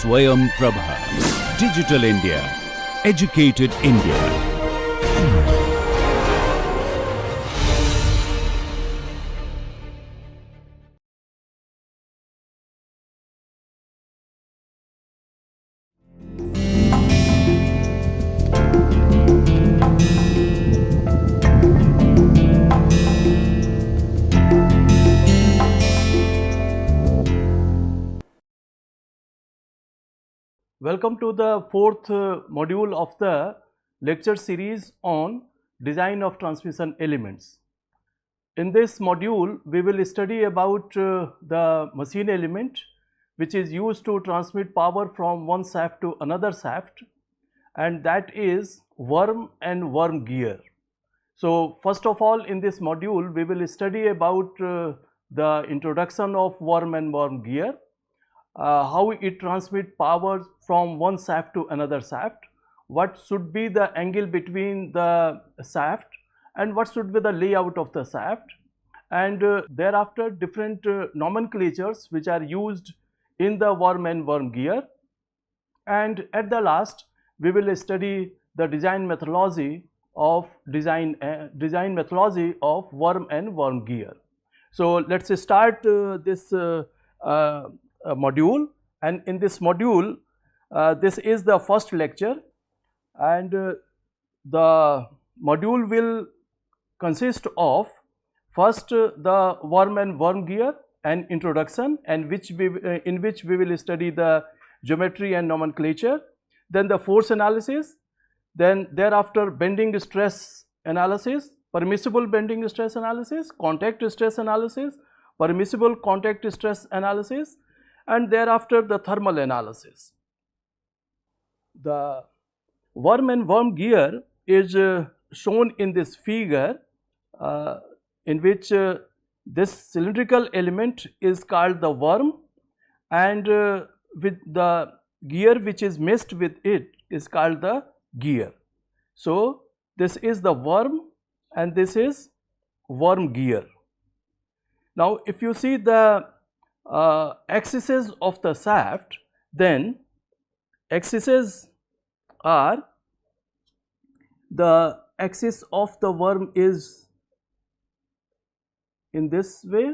Swayam Prabha. Digital India. Educated India. Welcome to the fourth module of the lecture series on design of transmission elements. In this module, we will study about the machine element which is used to transmit power from one shaft to another shaft, and that is worm and worm gear. So first of all, in this module, we will study about the introduction of worm and worm gear, how it transmits power from one shaft to another shaft, what should be the angle between the shaft, and what should be the layout of the shaft, and thereafter different nomenclatures which are used in the worm and worm gear, and at the last we will study the design methodology of methodology of worm and worm gear. So let's start this module, and in this module this is the first lecture, and the module will consist of first the worm and worm gear and introduction, and in which we will study the geometry and nomenclature, then the force analysis, then thereafter bending stress analysis, permissible bending stress analysis, contact stress analysis, permissible contact stress analysis, and thereafter the thermal analysis. The worm and worm gear is shown in this figure, in which this cylindrical element is called the worm, and with the gear which is meshed with it is called the gear. So this is the worm and this is worm gear. Now if you see the axes of the shaft, then axes are, the axis of the worm is in this way,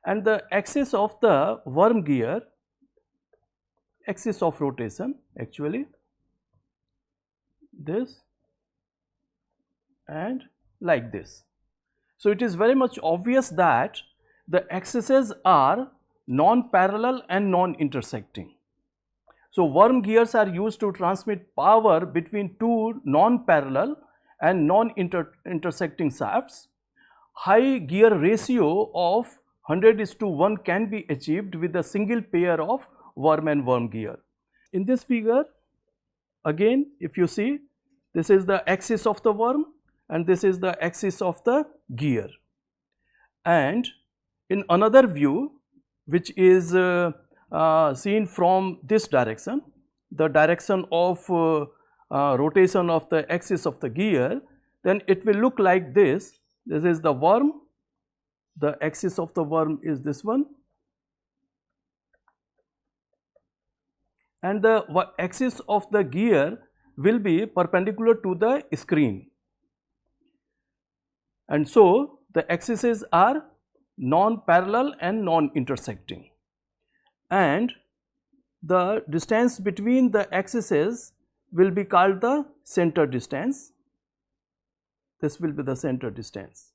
and the axis of the worm gear, axis of rotation actually, this and like this. So it is very much obvious that the axes are non-parallel and non-intersecting. So worm gears are used to transmit power between two non-parallel and non-intersecting shafts. High gear ratio of 100:1 can be achieved with a single pair of worm and worm gear. In this figure, again if you see, this is the axis of the worm and this is the axis of the gear, and in another view which is seen from this direction, the direction of rotation of the axis of the gear, then it will look like this. This is the worm, the axis of the worm is this one, and the axis of the gear will be perpendicular to the screen, and so the axes are non-parallel and non-intersecting, and the distance between the axes will be called the center distance. This will be the center distance.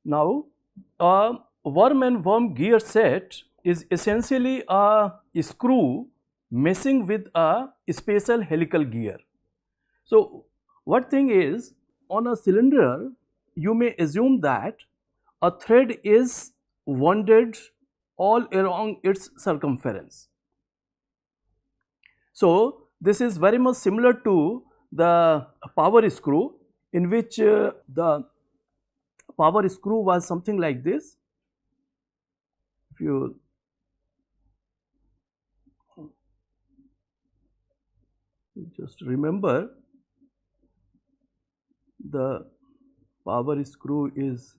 Now a worm and worm gear set is essentially a screw meshing with a special helical gear. So what thing is, on a cylinder you may assume that a thread is wounded all along its circumference. So this is very much similar to the power screw, in which the power screw was something like this. If you just remember, the power screw is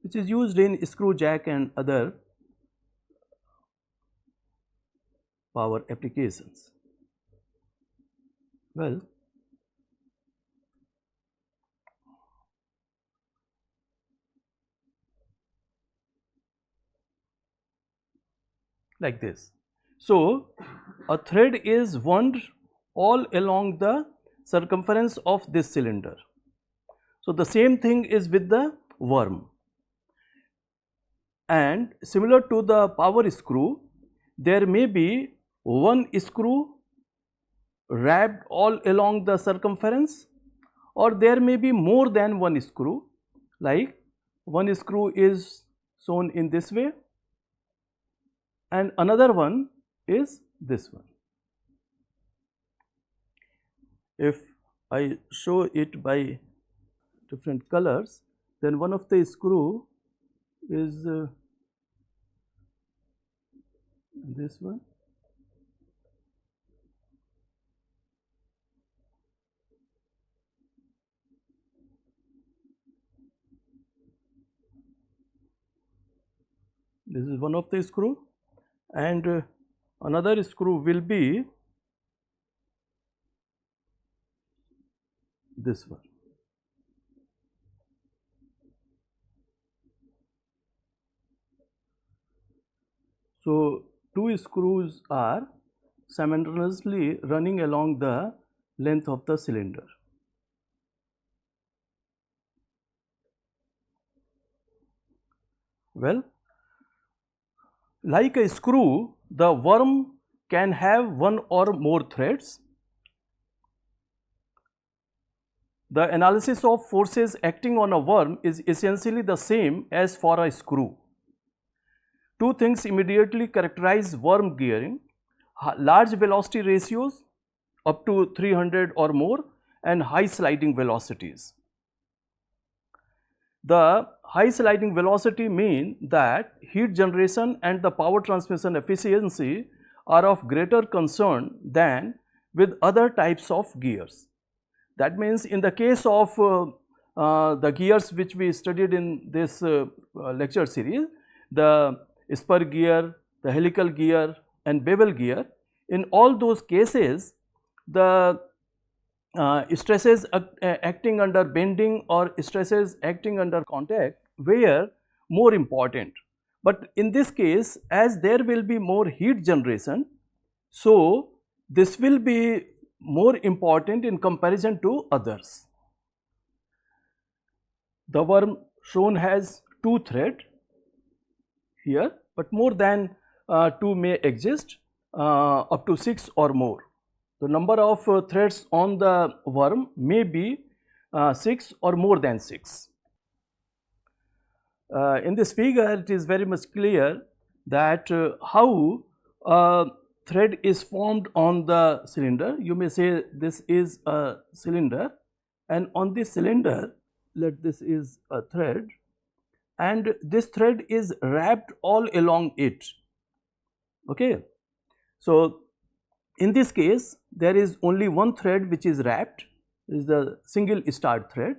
which is used in screw jack and other power applications. Well, like this. So, a thread is wound all along the circumference of this cylinder. So, the same thing is with the worm, and similar to the power screw, there may be one screw wrapped all along the circumference, or there may be more than one screw, like one screw is shown in this way and another one is this one. If I show it by different colors, then one of the screw is this one, this is one of the screw, and another screw will be this one. So, two screws are simultaneously running along the length of the cylinder. Well, like a screw, the worm can have one or more threads. The analysis of forces acting on a worm is essentially the same as for a screw. Two things immediately characterize worm gearing: large velocity ratios up to 300 or more and high sliding velocities. The high sliding velocity mean that heat generation and the power transmission efficiency are of greater concern than with other types of gears. That means in the case of the gears which we studied in this lecture series, the spur gear, the helical gear and bevel gear, in all those cases the stresses acting under bending or stresses acting under contact were more important. But in this case, as there will be more heat generation, so this will be more important in comparison to others. The worm shown has two threads here, but more than two may exist, up to 6 or more. The number of threads on the worm may be 6 or more than 6. In this figure, it is very much clear that how a thread is formed on the cylinder. You may say this is a cylinder, and on this cylinder, this is a thread, and this thread is wrapped all along it. Okay. So, in this case, there is only one thread which is wrapped, is the single start thread,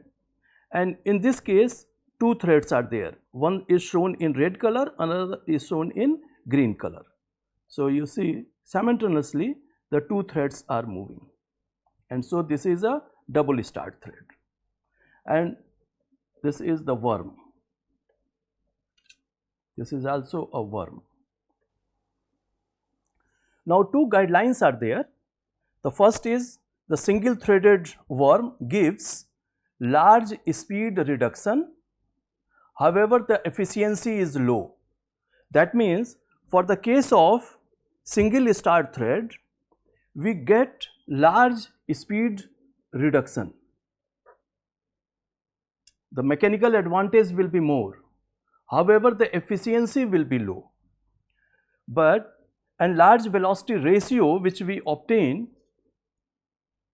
and in this case two threads are there. One is shown in red color, another is shown in green color. So, you see simultaneously the two threads are moving, and so this is a double start thread, and this is the worm. This is also a worm. Now, two guidelines are there. The first is the single threaded worm gives large speed reduction, however the efficiency is low. That means for the case of single start thread, we get large speed reduction. The mechanical advantage will be more, however the efficiency will be low. And large velocity ratio which we obtain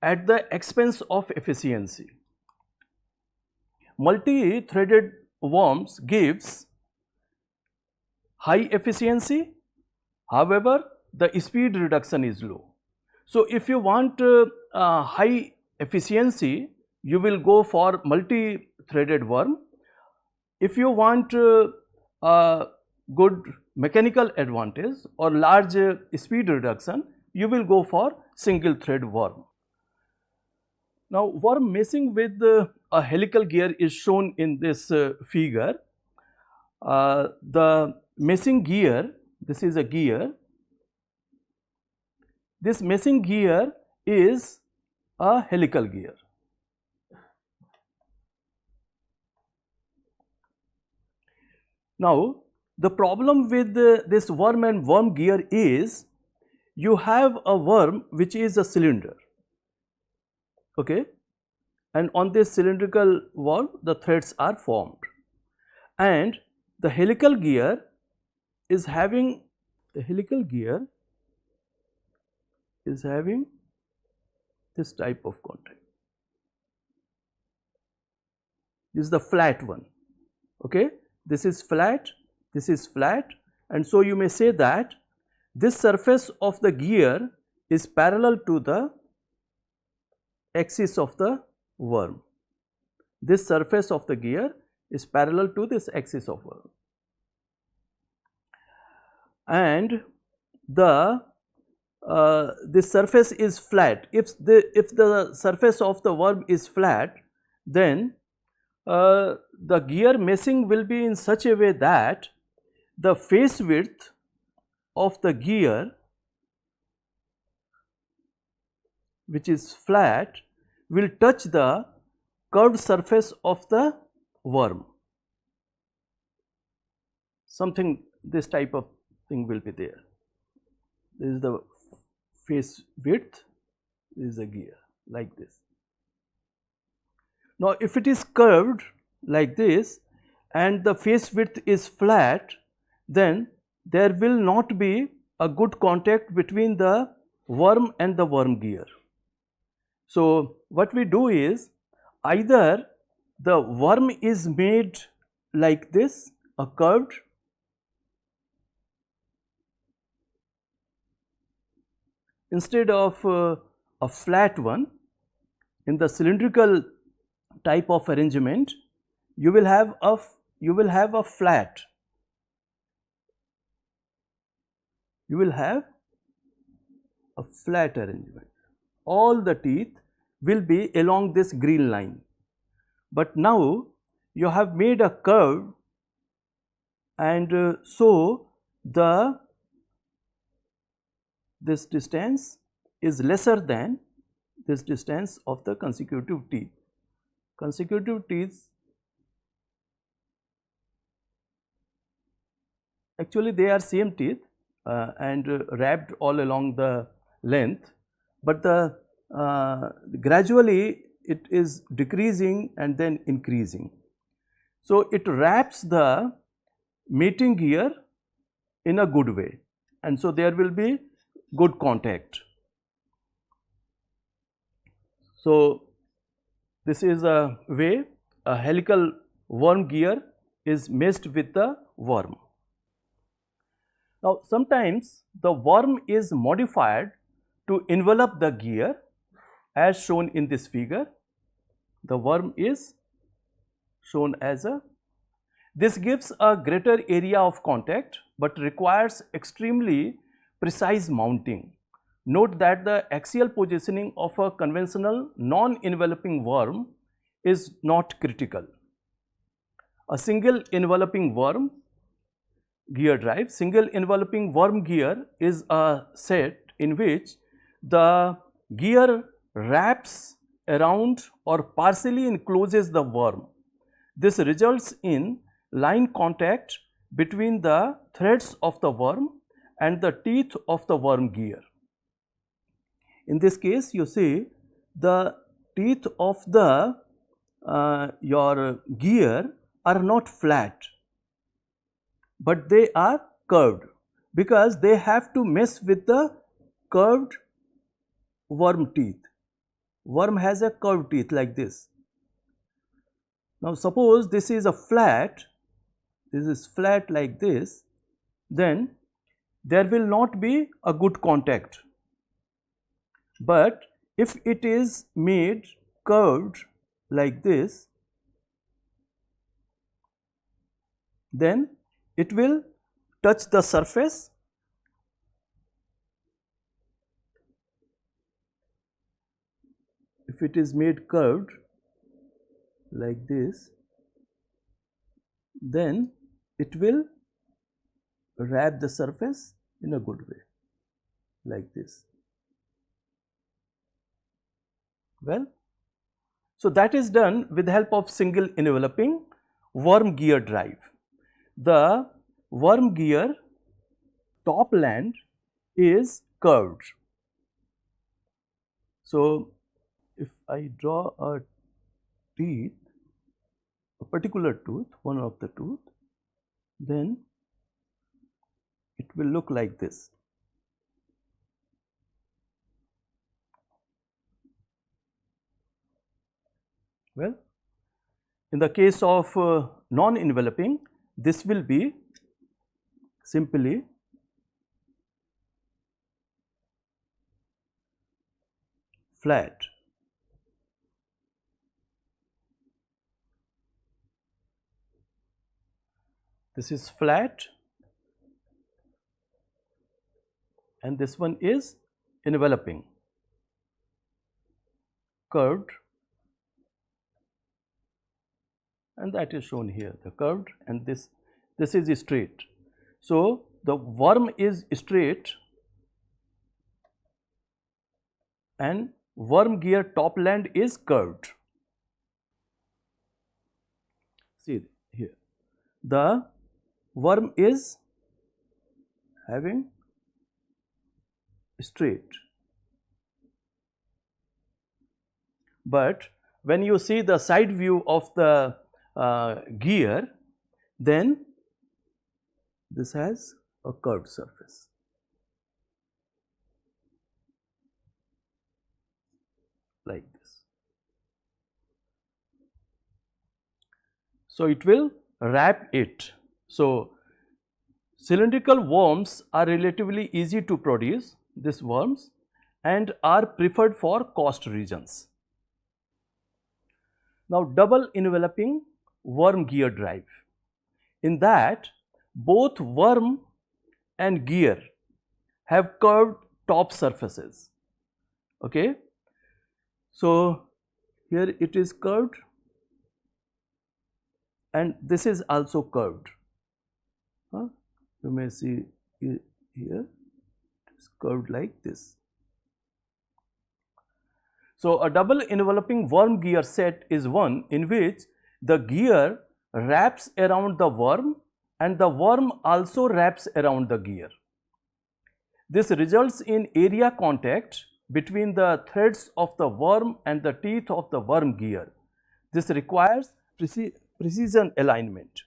at the expense of efficiency. Multi-threaded worms gives high efficiency, however the speed reduction is low. So, if you want high efficiency, you will go for multi-threaded worm, if you want a good mechanical advantage or large speed reduction, you will go for single thread worm. Now, worm meshing with a helical gear is shown in this figure. The meshing gear, this is a gear. This meshing gear is a helical gear. Now, the problem with this worm and worm gear is you have a worm which is a cylinder, okay, and on this cylindrical worm the threads are formed, and the helical gear is having this type of contact. This is the flat one, okay. This is flat, and so you may say that this surface of the gear is parallel to the axis of the worm. This surface of the gear is parallel to this axis of worm, and this surface is flat. If the surface of the worm is flat, then the gear meshing will be in such a way that the face width of the gear, which is flat, will touch the curved surface of the worm. Something, this type of thing will be there. This is the face width, this is the gear, like this. Now, if it is curved like this and the face width is flat, then there will not be a good contact between the worm and the worm gear. So, what we do is, either the worm is made like this, a curved, instead of a flat one. In the cylindrical type of arrangement, you will have a flat. You will have a flat arrangement. All the teeth will be along this green line. But now you have made a curve, and so this distance is lesser than this distance of the consecutive teeth. Consecutive teeth, actually they are same teeth and wrapped all along the length, but gradually it is decreasing and then increasing. So, it wraps the mating gear in a good way, and so there will be good contact. So, this is a way a helical worm gear is meshed with the worm. Now, sometimes the worm is modified to envelop the gear, as shown in this figure. The worm is shown as this gives a greater area of contact, but requires extremely precise mounting. Note that the axial positioning of a conventional non-enveloping worm is not critical. A single enveloping worm gear drive, single enveloping worm gear is a set in which the gear wraps around or partially encloses the worm. This results in line contact between the threads of the worm and the teeth of the worm gear. In this case, you see the teeth of the your gear are not flat, but they are curved, because they have to mess with the curved worm teeth. Worm has a curved teeth like this. Now, suppose this is a flat, this is flat like this, then there will not be a good contact. But if it is made curved like this, then it will touch the surface. If it is made curved like this, then it will wrap the surface in a good way, like this. Well, so that is done with the help of single enveloping worm gear drive. The worm gear top land is curved. So, if I draw a teeth, a particular tooth, one of the tooth, then it will look like this. Well, in the case of non-enveloping, this will be simply flat. This is flat and this one is enveloping, curved, and that is shown here, the curved, and this is straight. So, the worm is straight and worm gear top land is curved. See here, the worm is having straight, but when you see the side view of the gear, then this has a curved surface like this. So, it will wrap it. So, cylindrical worms are relatively easy to produce, these worms, and are preferred for coast regions. Now, double enveloping worm gear drive. In that, both worm and gear have curved top surfaces. Okay. So, here it is curved and this is also curved. You may see here it is curved like this. So, a double enveloping worm gear set is one in which the gear wraps around the worm and the worm also wraps around the gear. This results in area contact between the threads of the worm and the teeth of the worm gear. This requires precision alignment.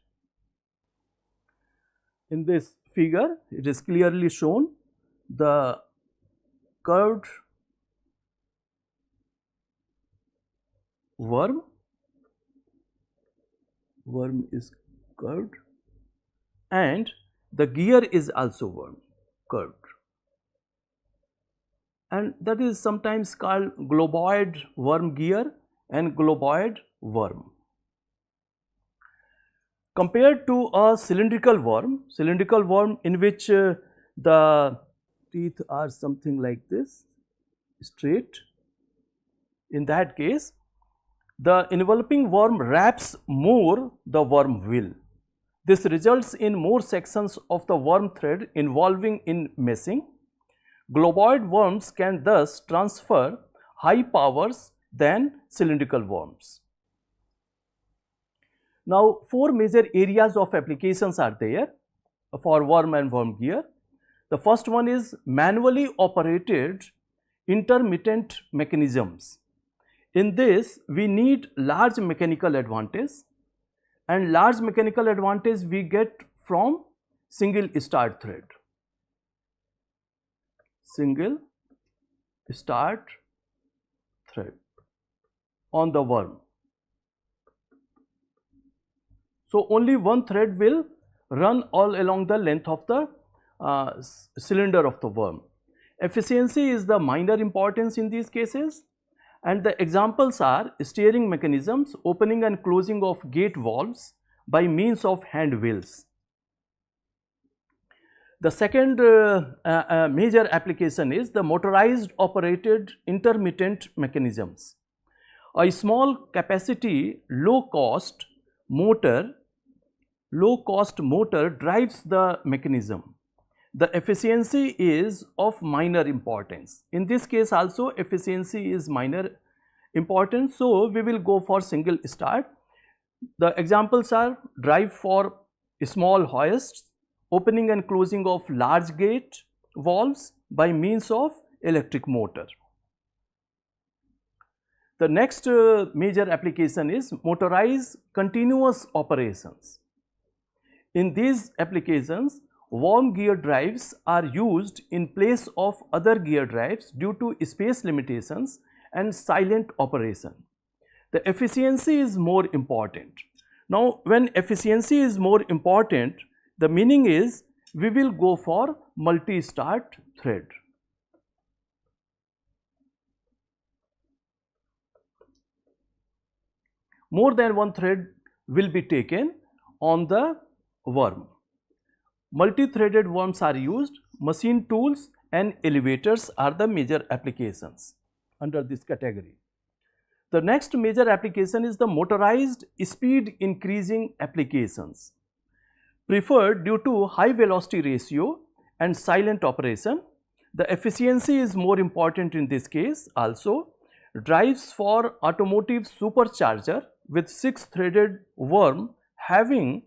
In this figure, it is clearly shown the curved worm is curved and the gear is also curved, and that is sometimes called globoid worm gear and globoid worm. Compared to a cylindrical worm in which the teeth are something like this, straight, in that case the enveloping worm wraps more the worm will. This results in more sections of the worm thread involving in meshing. Globoid worms can thus transfer high powers than cylindrical worms. Now, four major areas of applications are there for worm and worm gear. The first one is manually operated intermittent mechanisms. In this, we need large mechanical advantage, and large mechanical advantage we get from single start thread. Single start thread on the worm. So, only one thread will run all along the length of the cylinder of the worm. Efficiency is the minor importance in these cases, and the examples are steering mechanisms, opening and closing of gate valves, by means of hand wheels. The second major application is the motorized operated intermittent mechanisms. A small capacity low cost motor drives the mechanism. The efficiency is of minor importance. In this case also efficiency is minor importance, so we will go for single start. The examples are drive for small hoists, opening and closing of large gate valves by means of electric motor. The next major application is motorized continuous operations. In these applications, worm gear drives are used in place of other gear drives due to space limitations and silent operation. The efficiency is more important. Now, when efficiency is more important, the meaning is we will go for multi-start thread. More than one thread will be taken on the worm. Multi-threaded worms are used. Machine tools and elevators are the major applications under this category. The next major application is the motorized speed increasing applications. Preferred due to high velocity ratio and silent operation. The efficiency is more important in this case also. Drives for automotive supercharger with 6-threaded worm having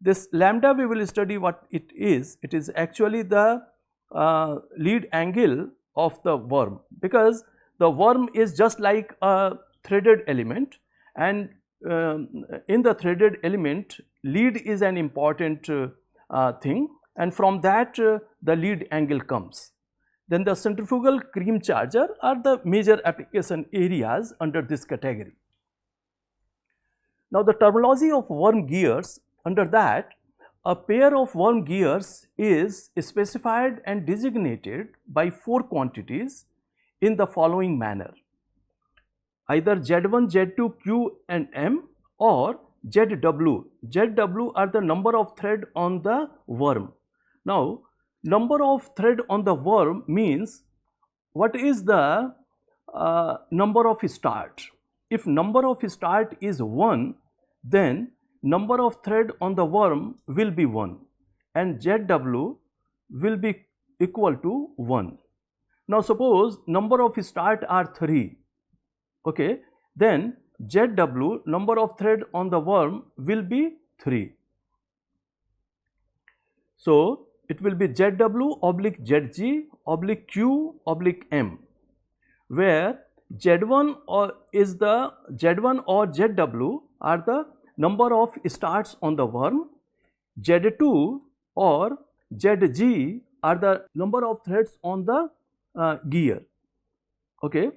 this lambda, we will study what it is. It is actually the lead angle of the worm, because the worm is just like a threaded element, and in the threaded element lead is an important thing, and from that the lead angle comes. Then the centrifugal cream charger are the major application areas under this category. Now, the terminology of worm gears, under that a pair of worm gears is specified and designated by 4 quantities in the following manner: either Z1, Z2, Q and M, or ZW. ZW are the number of thread on the worm. Now, number of thread on the worm means what is the number of start. If number of start is 1, then number of thread on the worm will be 1 and ZW will be equal to 1. Now, suppose number of start are 3, okay, then ZW, number of thread on the worm, will be 3. So, it will be ZW oblique ZG oblique Q oblique M, where Z1 or ZW are the number of starts on the worm, Z2 or ZG are the number of threads on the gear, okay,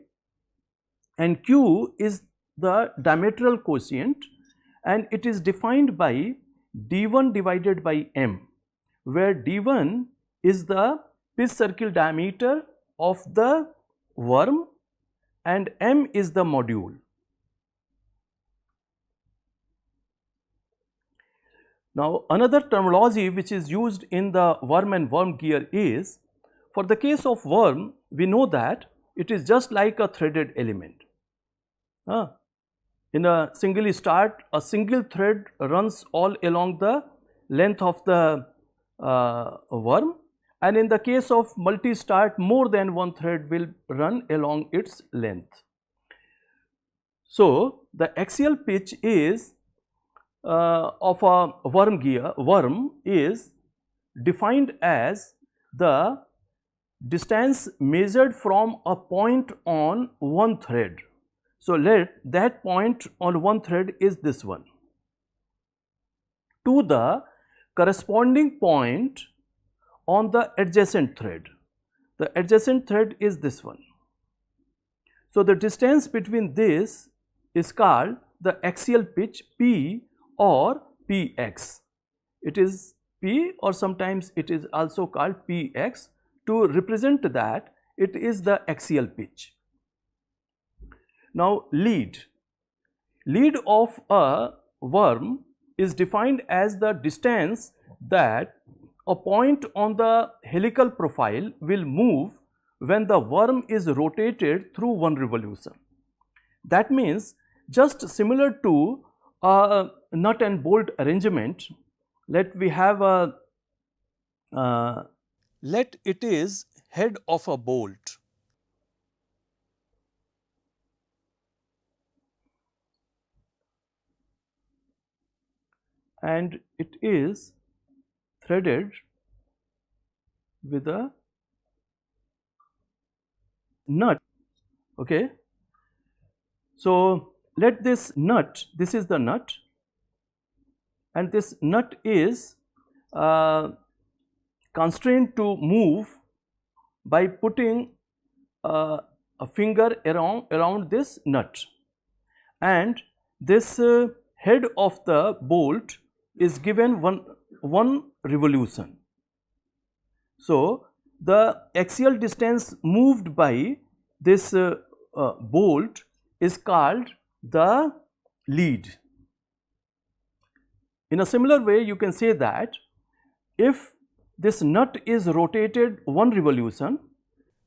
and Q is the diametral quotient, and it is defined by D1 divided by M, where D1 is the pitch circle diameter of the worm and M is the module. Now, another terminology which is used in the worm and worm gear is, for the case of worm, we know that it is just like a threaded element. In a single start, a single thread runs all along the length of the worm, and in the case of multi-start, more than one thread will run along its length. So, the axial pitch is of a worm is defined as the distance measured from a point on one thread. So, let that point on one thread is this one, to the corresponding point on the adjacent thread. The adjacent thread is this one. So, the distance between this is called the axial pitch P or Px. It is P, or sometimes it is also called Px. To represent that, it is the axial pitch. Now, lead of a worm is defined as the distance that a point on the helical profile will move when the worm is rotated through one revolution. That means just similar to a nut and bolt arrangement, let we have a let it is head of a bolt. And it is threaded with a nut. Okay. So, let this nut, this is the nut, and this nut is constrained to move by putting a finger around this nut, and this head of the bolt is given one revolution. So, the axial distance moved by this bolt is called the lead. In a similar way, you can say that if this nut is rotated one revolution,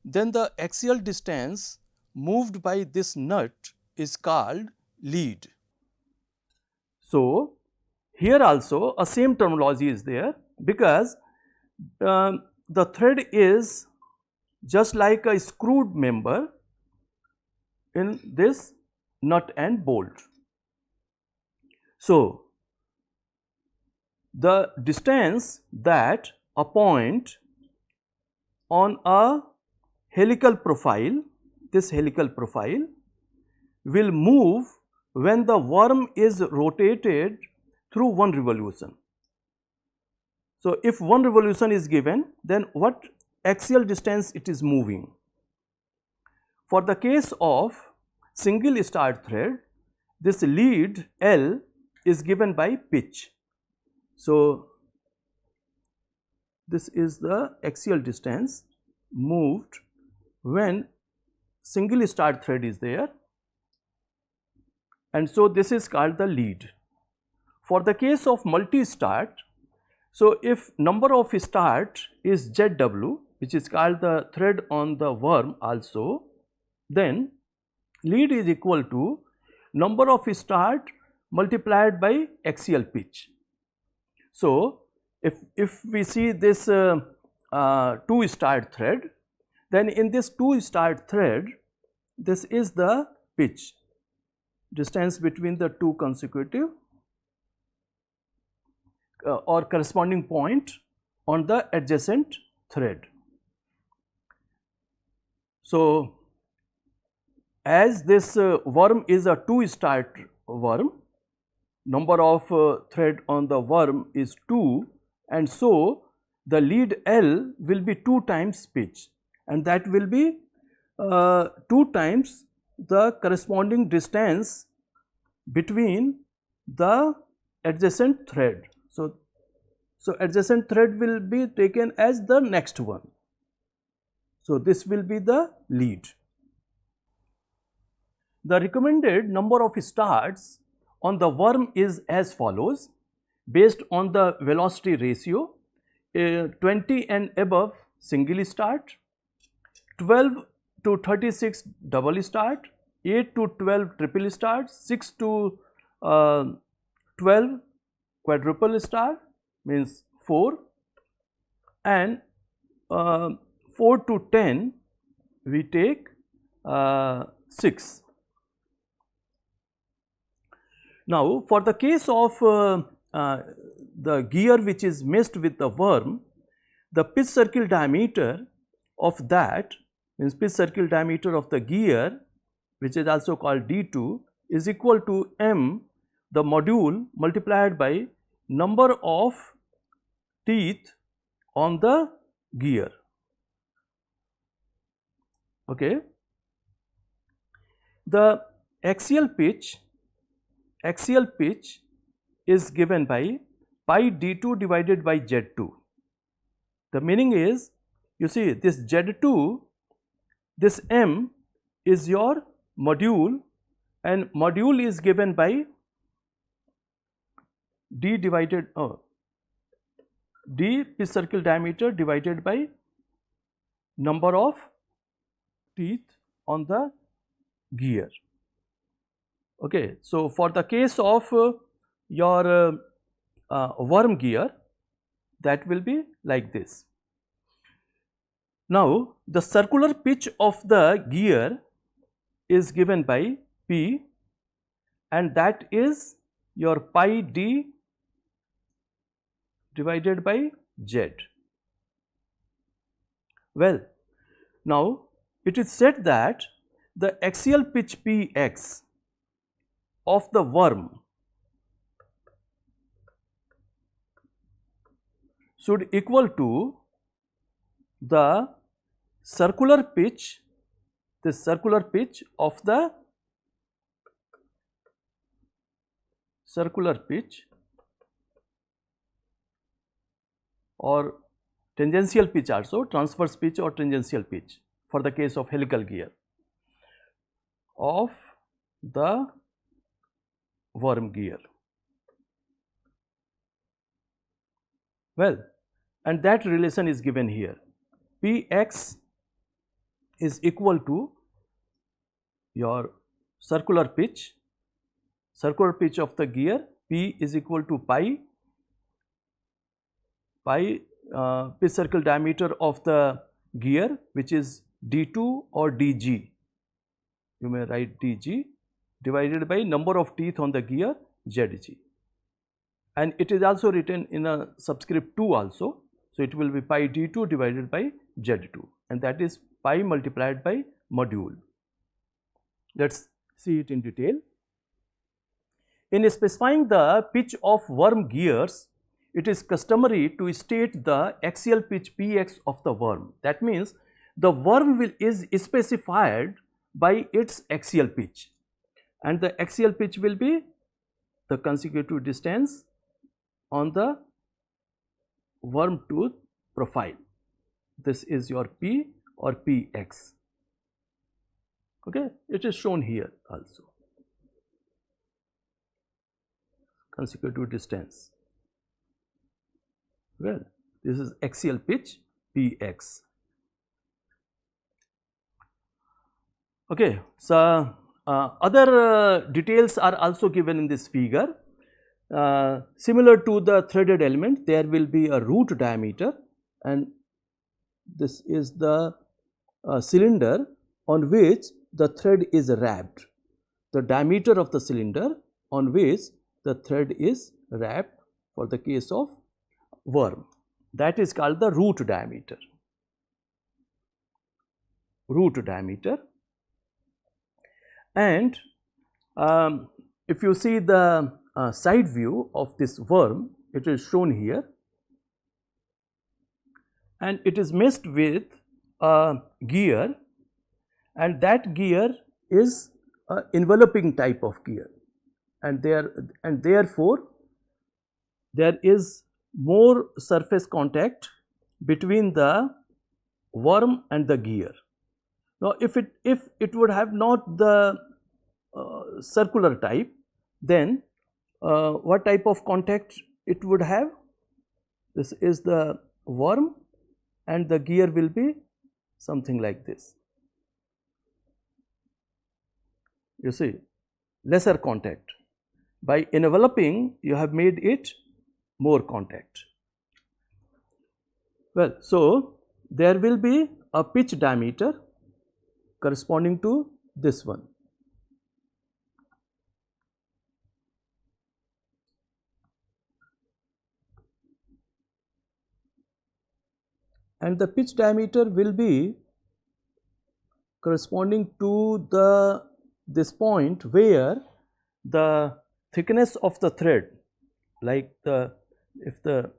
then the axial distance moved by this nut is called lead. So, here also a same terminology is there, because the thread is just like a screwed member in this nut and bolt. So, the distance that a point on a helical profile, this helical profile will move when the worm is rotated through one revolution. So, if one revolution is given, then what axial distance it is moving? For the case of single start thread, this lead L is given by pitch. So, this is the axial distance moved when single start thread is there, and so this is called the lead. For the case of multi-start, so if number of start is ZW, which is called the thread on the worm also, then lead is equal to number of start multiplied by axial pitch. So, if we see this 2 start thread, then in this 2 start thread, this is the pitch, distance between the two consecutive or corresponding point on the adjacent thread. So, as this worm is a 2 start worm, number of thread on the worm is 2, and so the lead L will be 2 times pitch, and that will be 2 times the corresponding distance between the adjacent thread. So adjacent thread will be taken as the next one. So, this will be the lead. The recommended number of starts on the worm is as follows, based on the velocity ratio: 20 and above single start, 12 to 36 double start, 8 to 12 triple start, 6 to 12 quadruple start, means 4, and 4 to 10 we take 6. Now, for the case of the gear which is messed with the worm, the pitch circle diameter of that, means pitch circle diameter of the gear, which is also called D2, is equal to M, the module, multiplied by number of teeth on the gear. Okay. The axial pitch is given by pi d2 divided by z2. The meaning is, you see this z2, this m is your module, and module is given by d divided d pitch circle diameter divided by number of teeth on the gear. Okay, so for the case of your worm gear, that will be like this. Now, the circular pitch of the gear is given by P, and that is your pi d divided by z. Well, now it is said that the axial pitch Px of the worm should equal to the circular pitch, this circular pitch of the circular pitch or tangential pitch also, transverse pitch or tangential pitch for the case of helical gear of the worm gear. Well, and that relation is given here. Px is equal to your circular pitch of the gear. P is equal to pi pitch circle diameter of the gear, which is d2 or dg. You may write dg divided by number of teeth on the gear, zg. And it is also written in a subscript 2 also. So, it will be pi d2 divided by z2, and that is pi multiplied by module. Let us see it in detail. In specifying the pitch of worm gears, it is customary to state the axial pitch Px of the worm. That means the worm is specified by its axial pitch, and the axial pitch will be the consecutive distance on the worm tooth profile. This is your P or Px. Okay, it is shown here also. Consecutive distance. Well, this is axial pitch Px. Okay, so other details are also given in this figure. Similar to the threaded element, there will be a root diameter, and this is the cylinder on which the thread is wrapped. The diameter of the cylinder on which the thread is wrapped for the case of worm, that is called the root diameter. Root diameter. And if you see the side view of this worm, it is shown here, and it is messed with a gear, and that gear is an enveloping type of gear, and therefore there is more surface contact between the worm and the gear. Now, if it would have not the circular type, then what type of contact it would have? This is the worm, and the gear will be something like this. You see, lesser contact. By enveloping, you have made it more contact. Well, so there will be a pitch diameter corresponding to this one. And the pitch diameter will be corresponding to this point where the thickness of the thread, like if the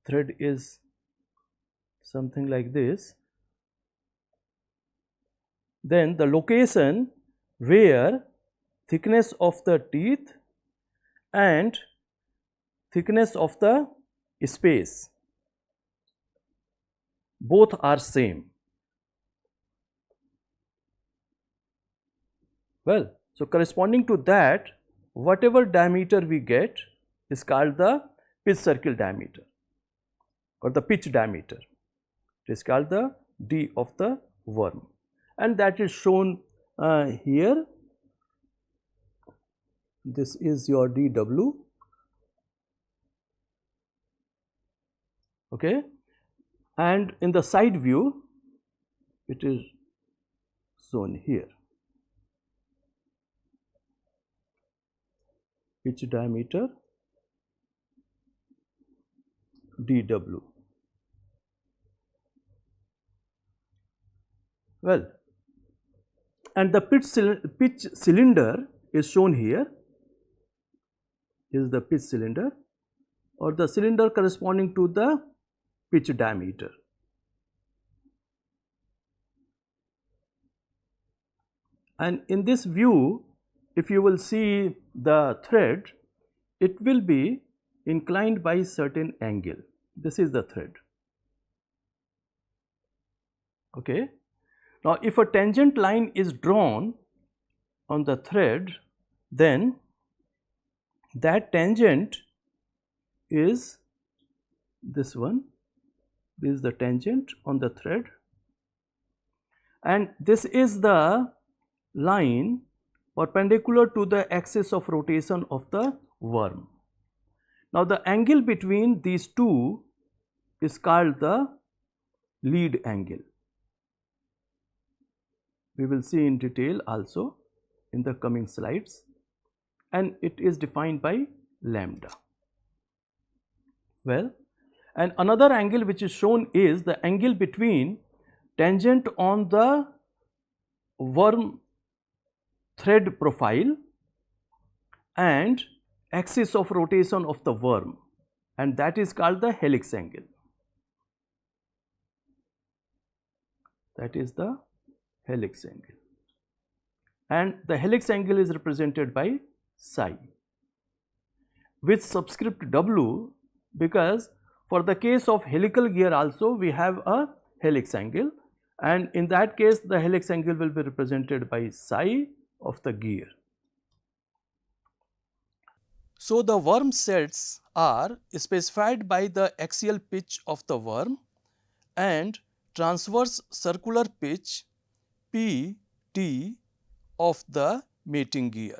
thread is something like this, then the location where thickness of the teeth and thickness of the space both are same. Well, so corresponding to that, whatever diameter we get, is called the pitch circle diameter or the pitch diameter. It is called the D of the worm, and that is shown here. This is your dW, okay, and in the side view it is shown here. Pitch diameter dW. Well, and the pitch cylinder is shown here. Is the pitch cylinder or the cylinder corresponding to the pitch diameter. And in this view, if you will see the thread, it will be inclined by certain angle. This is the thread. Okay. Now, if a tangent line is drawn on the thread, then that tangent is this one. This is the tangent on the thread, and this is the line perpendicular to the axis of rotation of the worm. Now, the angle between these two is called the lead angle. We will see in detail also in the coming slides, and it is defined by lambda. Well, and another angle which is shown is the angle between tangent on the worm thread profile and axis of rotation of the worm, and that is called the helix angle. That is the helix angle, and the helix angle is represented by psi with subscript W, because for the case of helical gear also we have a helix angle, and in that case the helix angle will be represented by psi of the gear. So, the worm sets are specified by the axial pitch of the worm and transverse circular pitch PT of the mating gear,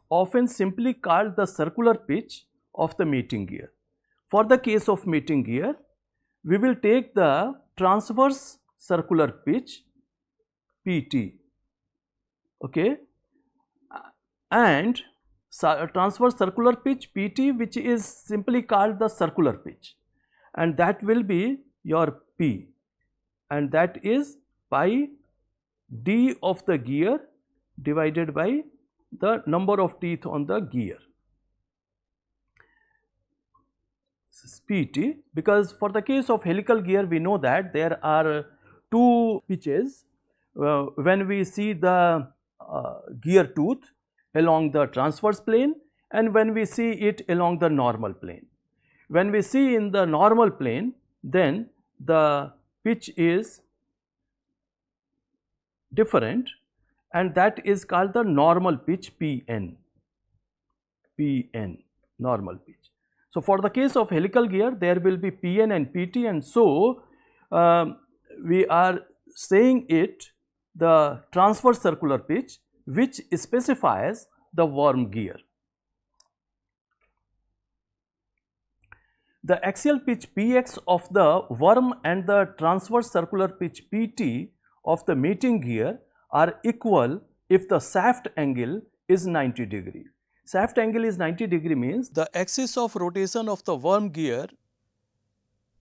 often simply called the circular pitch of the mating gear. For the case of mating gear, we will take the transverse circular pitch PT, okay, and transverse circular pitch PT, which is simply called the circular pitch, and that will be your P, and that is pi D of the gear divided by the number of teeth on the gear. This is PT, because for the case of helical gear we know that there are two pitches when we see the gear tooth along the transverse plane and when we see it along the normal plane. When we see in the normal plane, then the pitch is different, and that is called the normal pitch PN, normal pitch. So, for the case of helical gear there will be PN and PT, and so we are saying it the transverse circular pitch which specifies the worm gear. The axial pitch Px of the worm and the transverse circular pitch Pt of the mating gear are equal if the shaft angle is 90 degree. Shaft angle is 90 degree means the axis of rotation of the worm gear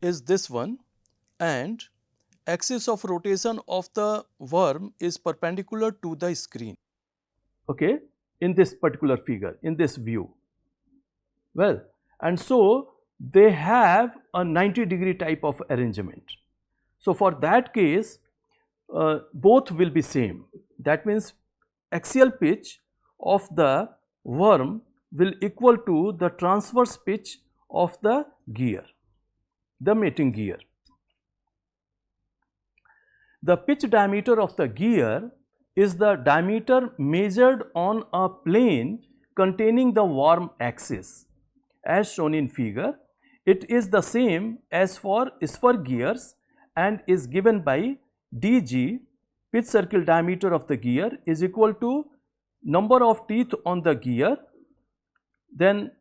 is this one, and axis of rotation of the worm is perpendicular to the screen, okay, in this particular figure, in this view. Well, and so they have a 90 degree type of arrangement. So, for that case both will be same. That means axial pitch of the worm will equal to the transverse pitch of the gear, the mating gear. The pitch diameter of the gear is the diameter measured on a plane containing the worm axis, as shown in figure. It is the same as for spur gears and is given by dg, pitch circle diameter of the gear, is equal to number of teeth on the gear, then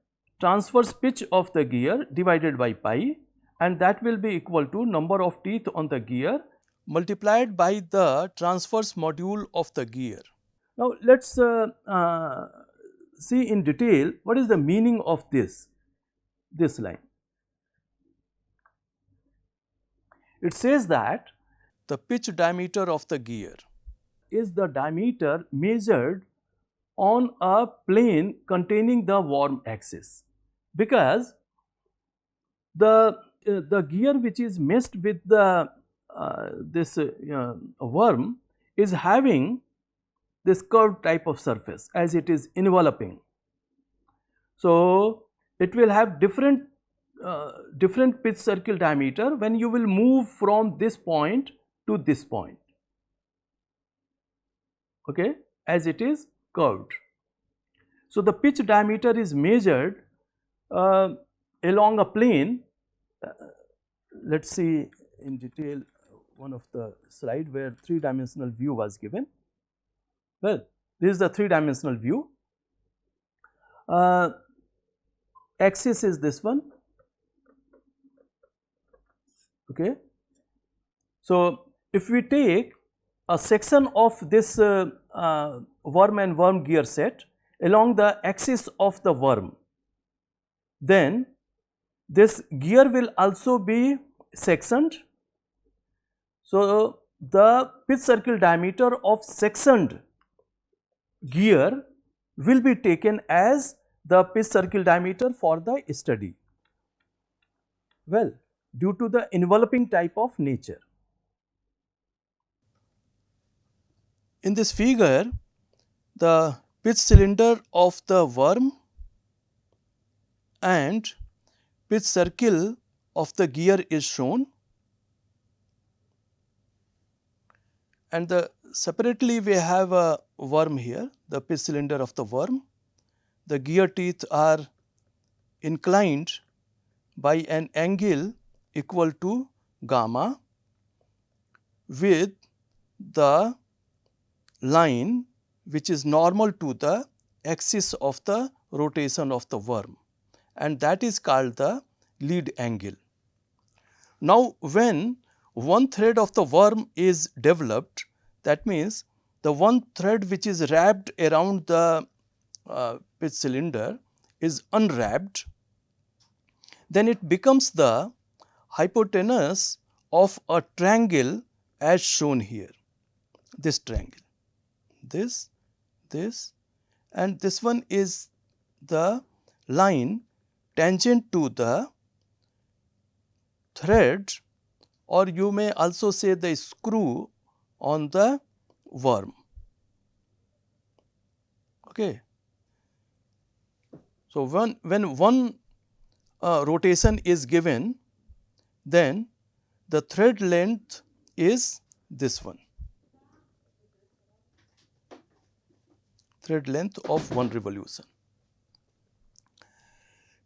transverse pitch of the gear divided by pi, and that will be equal to number of teeth on the gear multiplied by the transverse module of the gear. Now, let us see in detail what is the meaning of this line. It says that the pitch diameter of the gear is the diameter measured on a plane containing the worm axis, because the gear which is meshed with the this worm is having this curved type of surface as it is enveloping. So, it will have different pitch circle diameter when you will move from this point to this point, okay, as it is curved. So, the pitch diameter is measured along a plane. Let us see in detail one of the slide where 3-dimensional view was given. Well, this is the 3-dimensional view. Axis is this one, okay. So, if we take a section of this worm and worm gear set along the axis of the worm, then this gear will also be sectioned. So, the pitch circle diameter of sectioned gear will be taken as the pitch circle diameter for the study. Well, due to the enveloping type of nature. In this figure, the pitch cylinder of the worm and pitch circle of the gear is shown, and separately we have a worm here, the pitch cylinder of the worm. The gear teeth are inclined by an angle equal to gamma with the line which is normal to the axis of the rotation of the worm, and that is called the lead angle. Now, when one thread of the worm is developed, that means the one thread which is wrapped around the pitch cylinder is unwrapped, then it becomes the hypotenuse of a triangle as shown here, this triangle, this, and this one is the line tangent to the thread, or you may also say the screw on the worm, okay. So, when one rotation is given, then the thread length is this one, thread length of one revolution.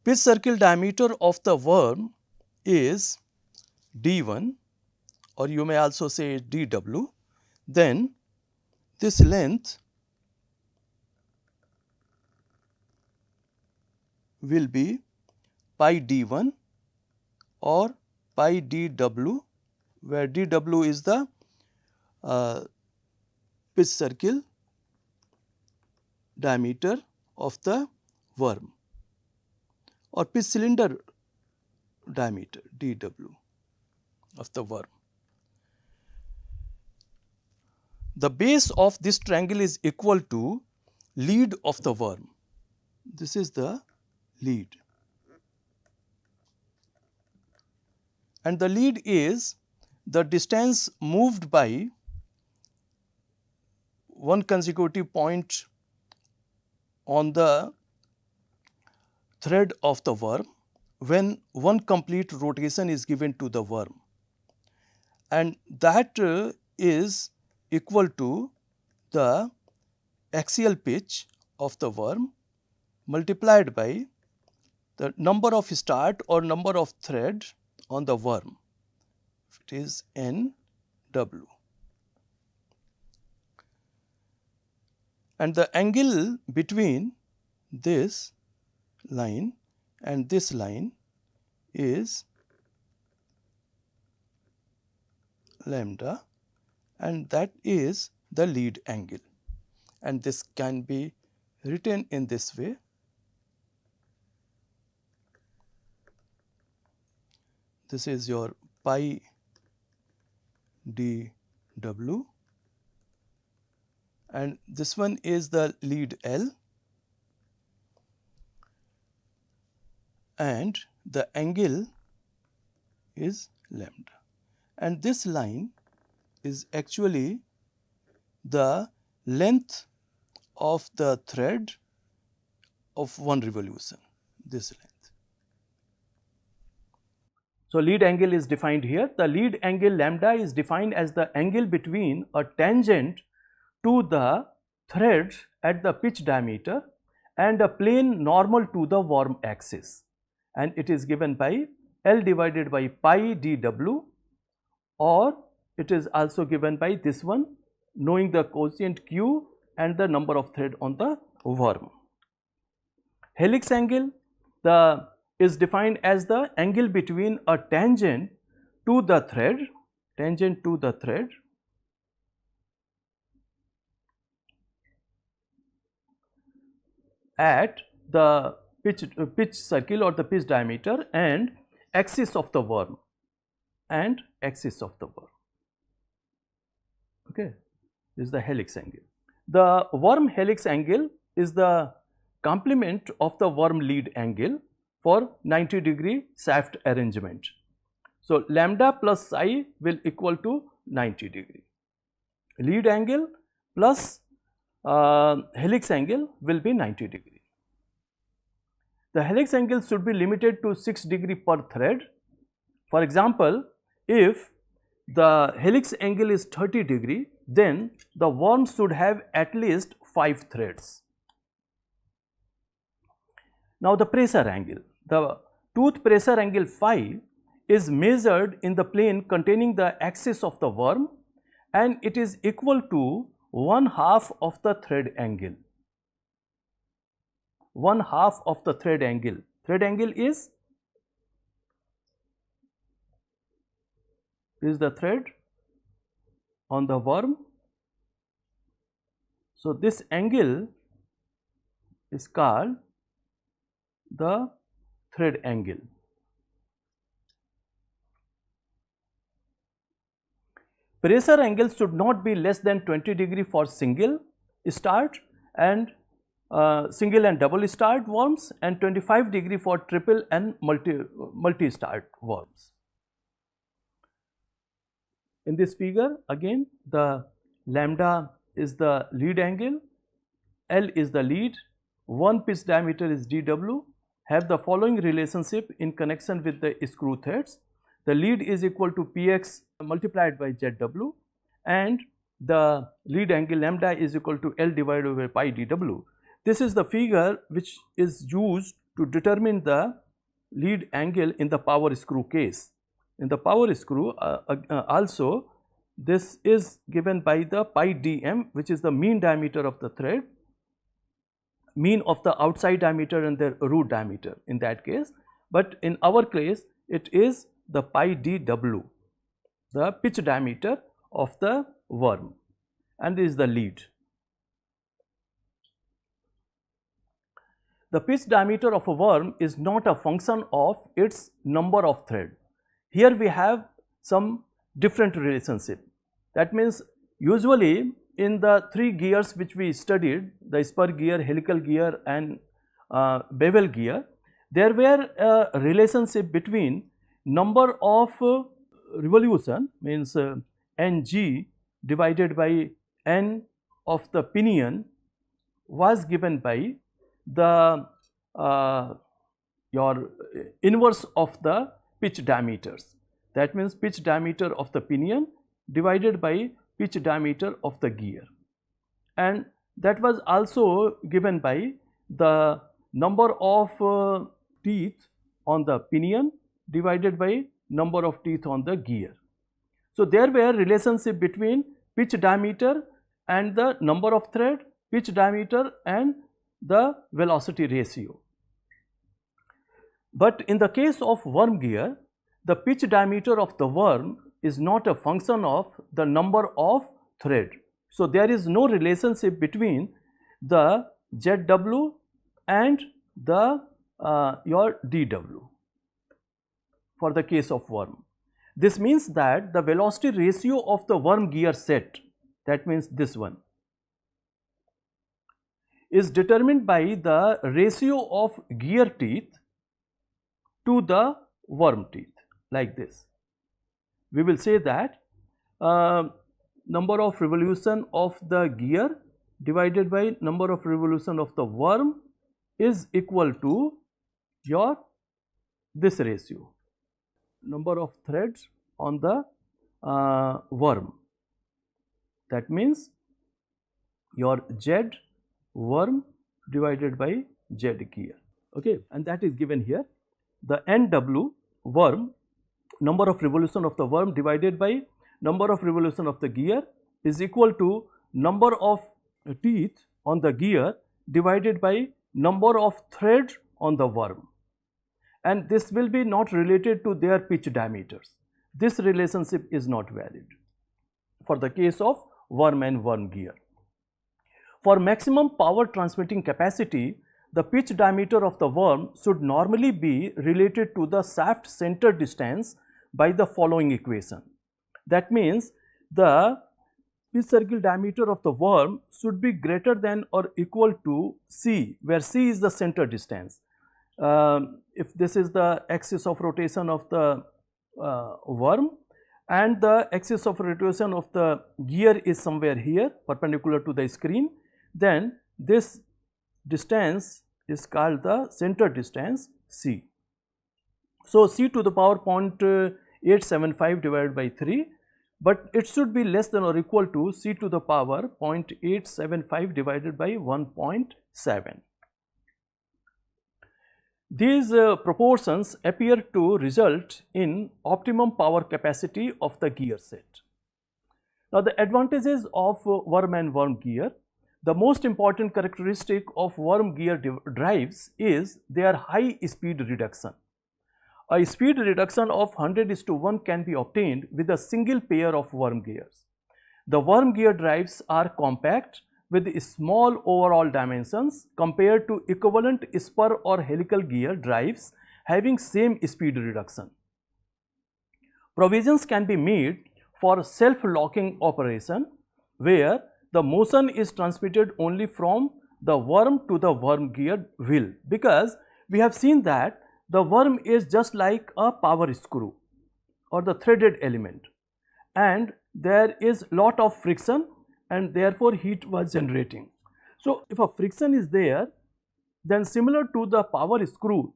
Pitch circle diameter of the worm is d1, or you may also say dw, then this length will be pi d1 or pi dw, where dw is the pitch circle diameter of the worm, or pitch cylinder diameter dw of the worm. The base of this triangle is equal to lead of the worm. This is the lead, and the lead is the distance moved by one consecutive point on the thread of the worm when one complete rotation is given to the worm, and that is equal to the axial pitch of the worm multiplied by the number of start or number of thread on the worm. It is NW. And the angle between this line and this line is lambda, and that is the lead angle, and this can be written in this way. This is your pi dw, and this one is the lead L, and the angle is lambda, and this line is actually the length of the thread of one revolution, this length. So, lead angle is defined here. The lead angle lambda is defined as the angle between a tangent to the thread at the pitch diameter and a plane normal to the worm axis, and it is given by L divided by pi dw, or it is also given by this one, knowing the quotient Q and the number of thread on the worm. Helix angle is defined as the angle between a tangent to the thread, at the pitch circle or the pitch diameter and axis of the worm, Okay, this is the helix angle. The worm helix angle is the complement of the worm lead angle for 90-degree shaft arrangement. So, lambda plus psi will equal to 90 degree. Lead angle plus helix angle will be 90 degree. The helix angle should be limited to 6 degree per thread. For example, if the helix angle is 30 degree, then the worm should have at least 5 threads. Now, the pressure angle. The tooth pressure angle phi is measured in the plane containing the axis of the worm, and it is equal to 1/2 of the thread angle. 1/2 of the thread angle. Thread angle is the thread on the worm. So, this angle is called the thread angle. Pressure angle should not be less than 20 degree for single start and single and double start worms, and 25 degree for triple and multi start worms. In this figure, again the lambda is the lead angle, L is the lead, one pitch diameter is dw, have the following relationship in connection with the screw threads. The lead is equal to px multiplied by zw, and the lead angle lambda is equal to L divided by pi dw. This is the figure which is used to determine the lead angle in the power screw case. In the power screw also this is given by the pi dm, which is the mean diameter of the thread, mean of the outside diameter and the root diameter in that case, but in our case it is the pi dw, the pitch diameter of the worm, and this is the lead. The pitch diameter of a worm is not a function of its number of thread. Here we have some different relationship. That means usually in the 3 gears which we studied, the spur gear, helical gear and bevel gear, there were a relationship between number of revolution, means ng divided by n of the pinion was given by the your inverse of the pitch diameters. That means pitch diameter of the pinion divided by pitch diameter of the gear, and that was also given by the number of teeth on the pinion divided by number of teeth on the gear. So there were relationship between pitch diameter and the number of thread, pitch diameter and the velocity ratio. But in the case of worm gear, the pitch diameter of the worm is not a function of the number of thread. So there is no relationship between the ZW and the your DW for the case of worm. This means that the velocity ratio of the worm gear set, that means this one, is determined by the ratio of gear teeth to the worm teeth, like this. We will say that number of revolution of the gear divided by number of revolution of the worm is equal to your this ratio, number of threads on the worm. That means your Z worm divided by Z gear. Okay, and that is given here. The NW worm, number of revolution of the worm divided by number of revolution of the gear, is equal to number of teeth on the gear divided by number of threads on the worm, and this will be not related to their pitch diameters. This relationship is not valid for the case of worm and worm gear. For maximum power transmitting capacity, the pitch diameter of the worm should normally be related to the shaft center distance by the following equation. That means the pitch circle diameter of the worm should be greater than or equal to C, where C is the center distance. If this is the axis of rotation of the worm and the axis of rotation of the gear is somewhere here perpendicular to the screen, then this distance is called the center distance C. So C to the power 0.875 divided by 3, but it should be less than or equal to C to the power 0.875 divided by 1.7. These proportions appear to result in optimum power capacity of the gear set. Now the advantages of worm and worm gear. The most important characteristic of worm gear drives is their high speed reduction. A speed reduction of 100:1 can be obtained with a single pair of worm gears. The worm gear drives are compact with small overall dimensions compared to equivalent spur or helical gear drives having same speed reduction. Provisions can be made for self-locking operation where the motion is transmitted only from the worm to the worm gear wheel, because we have seen that the worm is just like a power screw or the threaded element, and there is lot of friction and therefore heat was generating. So if a friction is there, then similar to the power screw,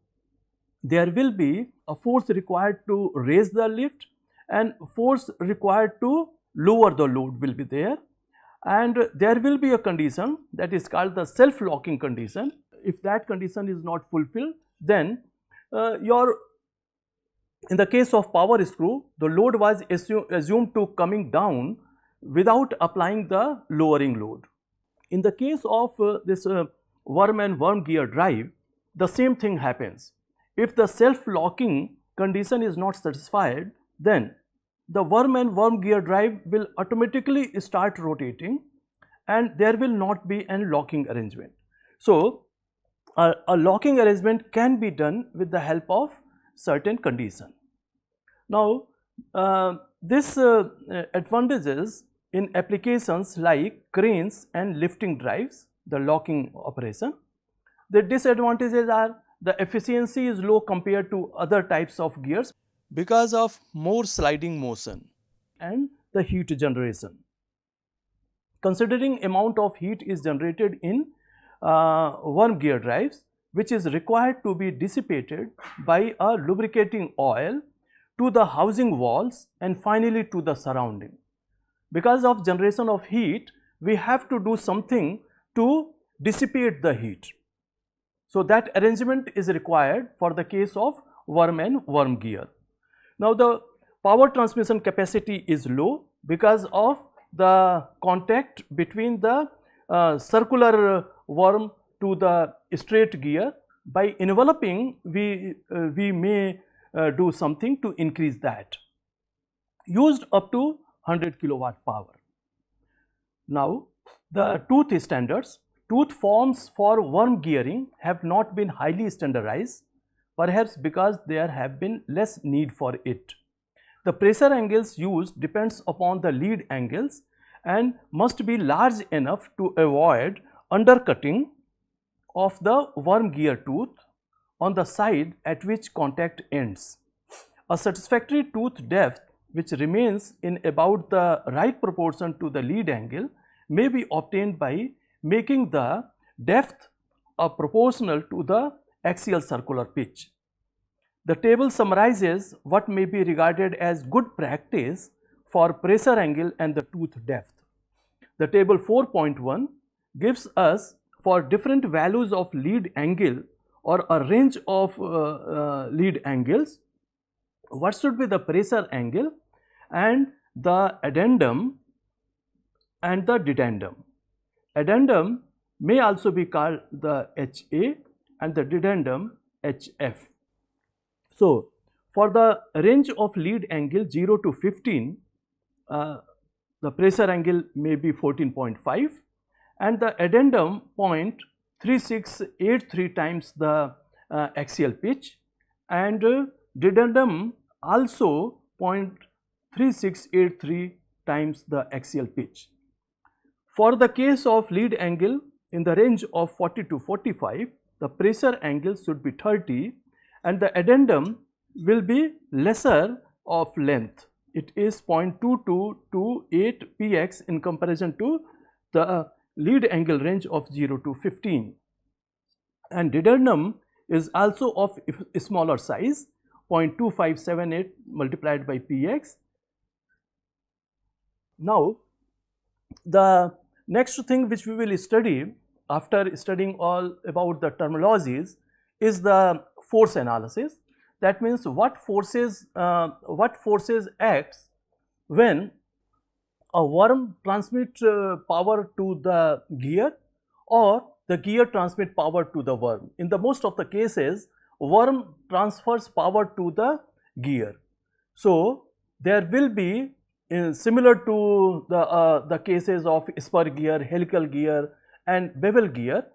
there will be a force required to raise the lift and force required to lower the load will be there, and there will be a condition that is called the self-locking condition. If that condition is not fulfilled, then in the case of power screw, the load was assumed to coming down without applying the lowering load. In the case of this worm and worm gear drive, the same thing happens. If the self-locking condition is not satisfied, then the worm and worm gear drive will automatically start rotating and there will not be an locking arrangement. So a locking arrangement can be done with the help of certain condition. Now this advantages in applications like cranes and lifting drives, the locking operation. The disadvantages are the efficiency is low compared to other types of gears because of more sliding motion and the heat generation. Considering amount of heat is generated in worm gear drives, which is required to be dissipated by a lubricating oil to the housing walls and finally to the surrounding. Because of generation of heat, we have to do something to dissipate the heat. So that arrangement is required for the case of worm and worm gear. Now the power transmission capacity is low because of the contact between the circular worm to the straight gear. By enveloping, we may do something to increase that. Used up to 100 kilowatt power. Now the tooth standards. Tooth forms for worm gearing have not been highly standardized, perhaps because there have been less need for it. The pressure angles used depends upon the lead angles and must be large enough to avoid undercutting of the worm gear tooth on the side at which contact ends. A satisfactory tooth depth which remains in about the right proportion to the lead angle may be obtained by making the depth proportional to the axial circular pitch. The table summarizes what may be regarded as good practice for pressure angle and the tooth depth. The table 4.1 gives us for different values of lead angle or a range of lead angles, what should be the pressure angle and the addendum and the dedendum. Addendum may also be called the HA and the dedendum HF. So, for the range of lead angle 0 to 15, the pressure angle may be 14.5 and the addendum 0.3683 times the axial pitch and dedendum also 0.3683 times the axial pitch. For the case of lead angle in the range of 40 to 45, the pressure angle should be 30 and the addendum will be lesser of length. It is 0.2228 px in comparison to the lead angle range of 0 to 15. And dedendum is also of smaller size, 0.2578 multiplied by px. Now, the next thing which we will study after studying all about the terminologies is the force analysis. That means what forces acts when a worm transmits power to the gear or the gear transmit power to the worm. In the most of the cases, worm transfers power to the gear. So there will be similar to the cases of spur gear, helical gear and bevel gear,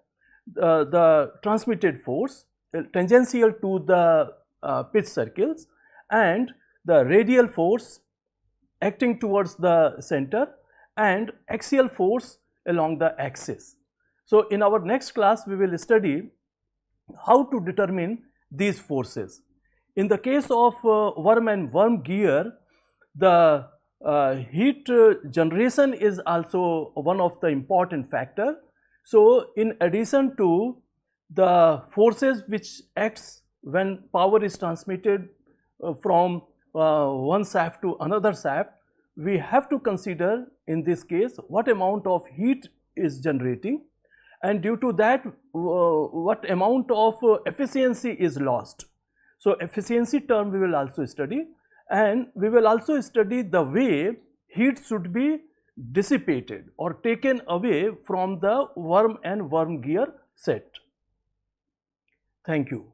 the transmitted force tangential to the pitch circles and the radial force acting towards the center and axial force along the axis. So in our next class we will study how to determine these forces. In the case of worm and worm gear, the heat generation is also one of the important factor. So in addition to the forces which acts when power is transmitted from one shaft to another shaft, we have to consider in this case what amount of heat is generating and due to that what amount of efficiency is lost. So efficiency term we will also study and we will also study the way heat should be dissipated or taken away from the worm and worm gear set. Thank you.